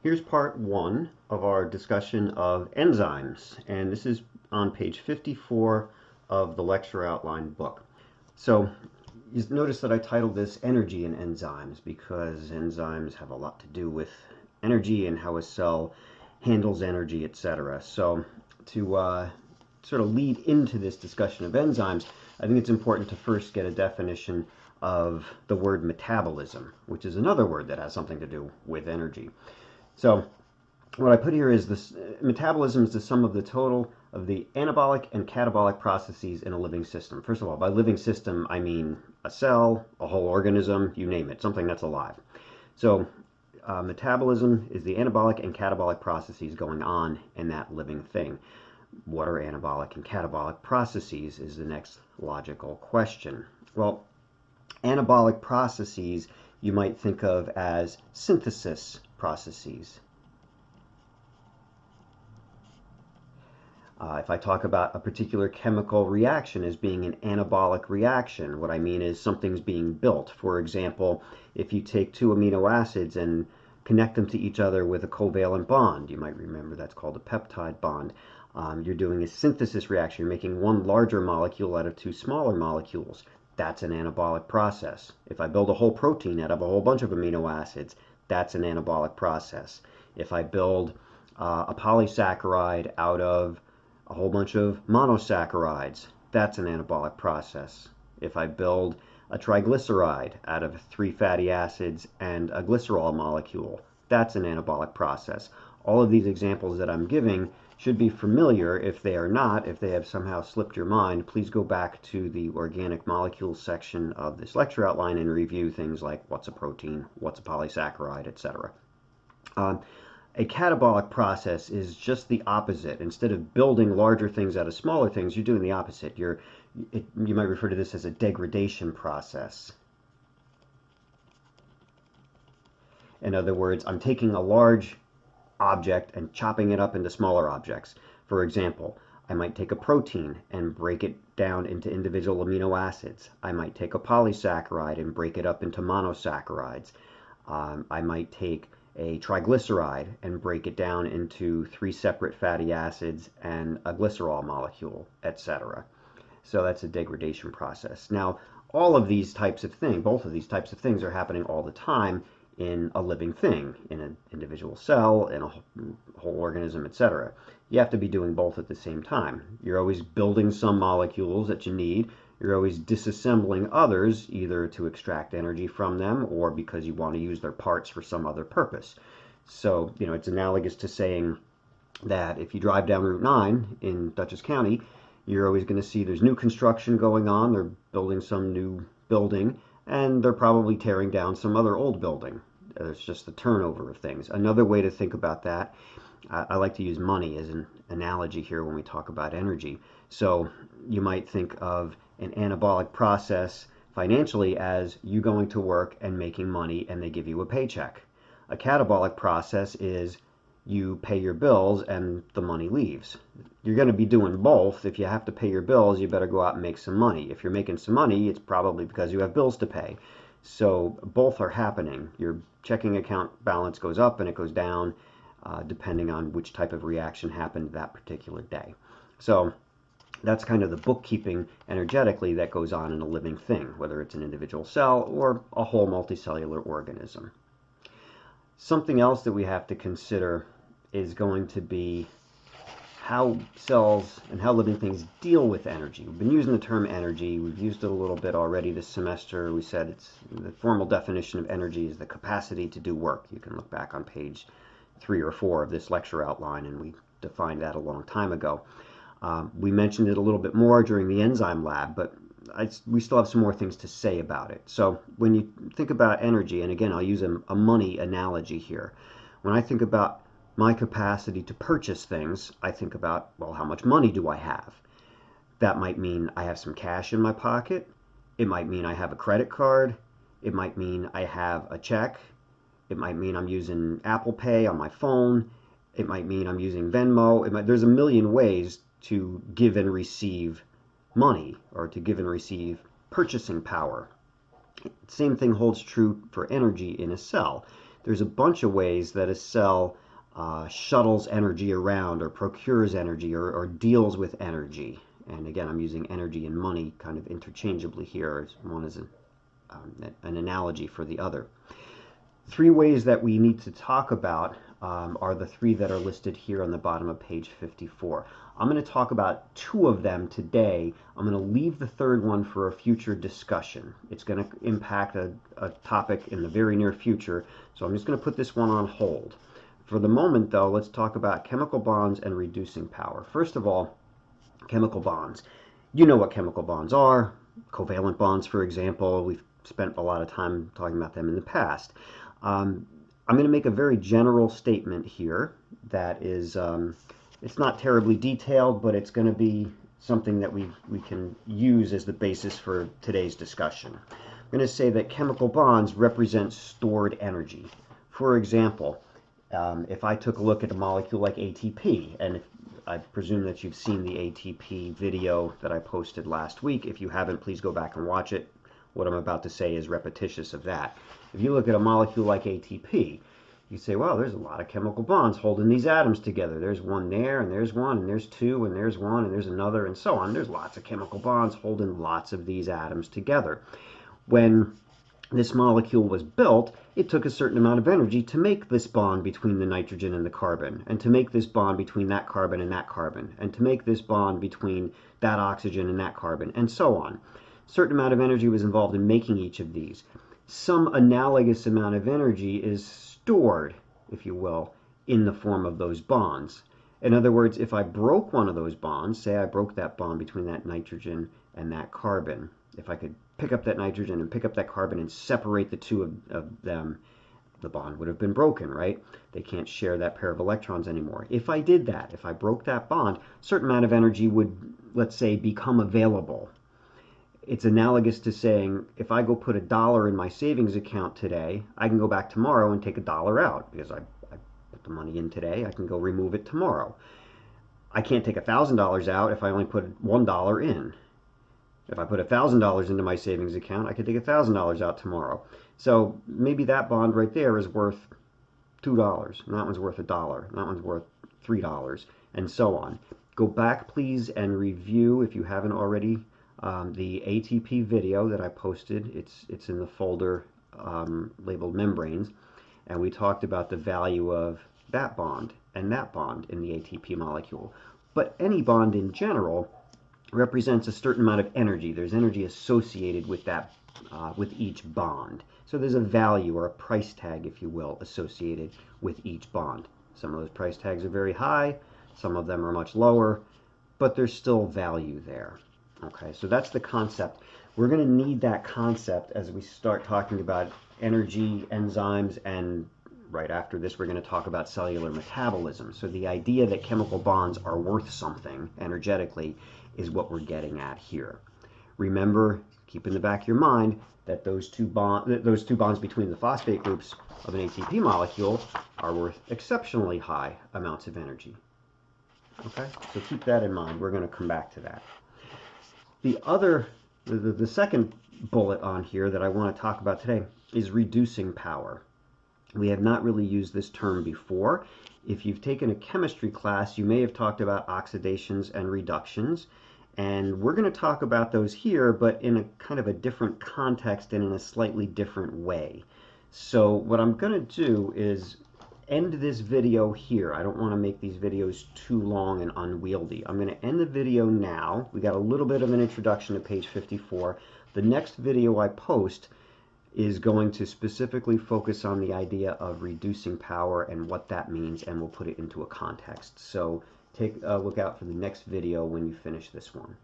Here's part one of our discussion of enzymes, and this is on page 54 of the lecture outline book. So you notice that I titled this Energy in Enzymes because enzymes have a lot to do with energy and how a cell handles energy, etc. So to sort of lead into this discussion of enzymes, I think it's important to first get a definition of the word metabolism, which is another word that has something to do with energy. So what I put here is this: metabolism is the sum of the total of the anabolic and catabolic processes in a living system. First of all, by living system, I mean a cell, a whole organism, you name it, something that's alive. So metabolism is the anabolic and catabolic processes going on in that living thing. What are anabolic and catabolic processes is the next logical question. Well, anabolic processes you might think of as synthesis processes. If I talk about a particular chemical reaction as being an anabolic reaction, what I mean is something's being built. For example, if you take two amino acids and connect them to each other with a covalent bond, you might remember that's called a peptide bond. You're doing a synthesis reaction. You're making one larger molecule out of two smaller molecules. That's an anabolic process. If I build a whole protein out of a whole bunch of amino acids, that's an anabolic process. If I build a polysaccharide out of a whole bunch of monosaccharides, that's an anabolic process. If I build a triglyceride out of 3 fatty acids and a glycerol molecule, that's an anabolic process. All of these examples that I'm giving should be familiar. If they are not, if they have somehow slipped your mind, please go back to the organic molecules section of this lecture outline and review things like what's a protein, what's a polysaccharide, etc. A catabolic process is just the opposite. Instead of building larger things out of smaller things, you're doing the opposite. You might refer to this as a degradation process. In other words, I'm taking a large object and chopping it up into smaller objects. For example, I might take a protein and break it down into individual amino acids. I might take a polysaccharide and break it up into monosaccharides. I might take a triglyceride and break it down into 3 separate fatty acids and a glycerol molecule, etc. So that's a degradation process. Now, all of these types of things, both of these types of things are happening all the time in a living thing, in an individual cell, in a whole organism, etc. You have to be doing both at the same time. You're always building some molecules that you need. You're always disassembling others, either to extract energy from them or because you want to use their parts for some other purpose. So, it's analogous to saying that if you drive down Route 9 in Dutchess County, you're always going to see there's new construction going on. They're building some new building, and they're probably tearing down some other old building. It's just the turnover of things. Another way to think about that, I like to use money as an analogy here when we talk about energy. So you might think of an anabolic process financially as you going to work and making money and they give you a paycheck. A catabolic process is you pay your bills and the money leaves. You're going to be doing both. If you have to pay your bills, you better go out and make some money. If you're making some money, it's probably because you have bills to pay. So both are happening. Your checking account balance goes up and it goes down depending on which type of reaction happened that particular day. So that's kind of the bookkeeping energetically that goes on in a living thing, whether it's an individual cell or a whole multicellular organism. Something else that we have to consider is going to be how cells and how living things deal with energy. We've been using the term energy. We've used it a little bit already this semester. We said it's the formal definition of energy is the capacity to do work. You can look back on page 3 or 4 of this lecture outline, and we defined that a long time ago. We mentioned it a little bit more during the enzyme lab, but we still have some more things to say about it. So when you think about energy, and again, I'll use a money analogy here. When I think about my capacity to purchase things, I think about, well, how much money do I have? That might mean I have some cash in my pocket. It might mean I have a credit card. It might mean I have a check. It might mean I'm using Apple Pay on my phone. It might mean I'm using Venmo. There's a million ways to give and receive money, or to give and receive purchasing power. Same thing holds true for energy in a cell. There's a bunch of ways that a cell shuttles energy around or procures energy or deals with energy. And again, I'm using energy and money kind of interchangeably here. One is an analogy for the other. Three ways that we need to talk about are the three that are listed here on the bottom of page 54. I'm going to talk about two of them today. I'm going to leave the third one for a future discussion. It's going to impact a topic in the very near future, so I'm just going to put this one on hold. For the moment, though, let's talk about chemical bonds and reducing power. First of all, chemical bonds. You know what chemical bonds are. Covalent bonds, for example. We've spent a lot of time talking about them in the past. I'm going to make a very general statement here that is, it's not terribly detailed, but it's going to be something that we can use as the basis for today's discussion. I'm going to say that chemical bonds represent stored energy. For example, if I took a look at a molecule like ATP, and if I presume that you've seen the ATP video that I posted last week. If you haven't, please go back and watch it. What I'm about to say is repetitious of that. If you look at a molecule like ATP, you say, well, there's a lot of chemical bonds holding these atoms together. There's one there, and there's one, and there's two, and there's one, and there's another, and so on. There's lots of chemical bonds holding lots of these atoms together. When this molecule was built, it took a certain amount of energy to make this bond between the nitrogen and the carbon, and to make this bond between that carbon and that carbon, and to make this bond between that oxygen and that carbon, and so on. A certain amount of energy was involved in making each of these. Some analogous amount of energy is stored, if you will, in the form of those bonds. In other words, if I broke one of those bonds, say I broke that bond between that nitrogen and that carbon, if I could pick up that nitrogen and pick up that carbon and separate the two of them, the bond would have been broken, right? They can't share that pair of electrons anymore. If I did that, if I broke that bond, a certain amount of energy would, let's say, become available. It's analogous to saying, if I go put $1 in my savings account today, I can go back tomorrow and take $1 out because I put the money in today. I can go remove it tomorrow. I can't take $1,000 out if I only put $1 in. If I put $1,000 into my savings account, I could take $1,000 out tomorrow. So maybe that bond right there is worth $2, and that one's worth $1, and that one's worth $3, and so on. Go back, please, and review, if you haven't already, the ATP video that I posted. It's in the folder labeled membranes, and we talked about the value of that bond and that bond in the ATP molecule. But any bond in general represents a certain amount of energy. There's energy associated with that, with each bond. So there's a value or a price tag, if you will, associated with each bond. Some of those price tags are very high, some of them are much lower, but there's still value there. Okay, so that's the concept. We're going to need that concept as we start talking about energy, enzymes, and right after this we're going to talk about cellular metabolism. So the idea that chemical bonds are worth something energetically is what we're getting at here. Remember, keep in the back of your mind that those two bonds between the phosphate groups of an ATP molecule are worth exceptionally high amounts of energy. Okay, so keep that in mind. We're going to come back to that. The second bullet on here that I want to talk about today is reducing power. We have not really used this term before. If you've taken a chemistry class, you may have talked about oxidations and reductions, and we're going to talk about those here, but in a kind of a different context and in a slightly different way. So what I'm going to do is end this video here. I don't want to make these videos too long and unwieldy. I'm going to end the video now. We got a little bit of an introduction to page 54. The next video I post is going to specifically focus on the idea of reducing power and what that means, and we'll put it into a context. So take a look out for the next video when you finish this one.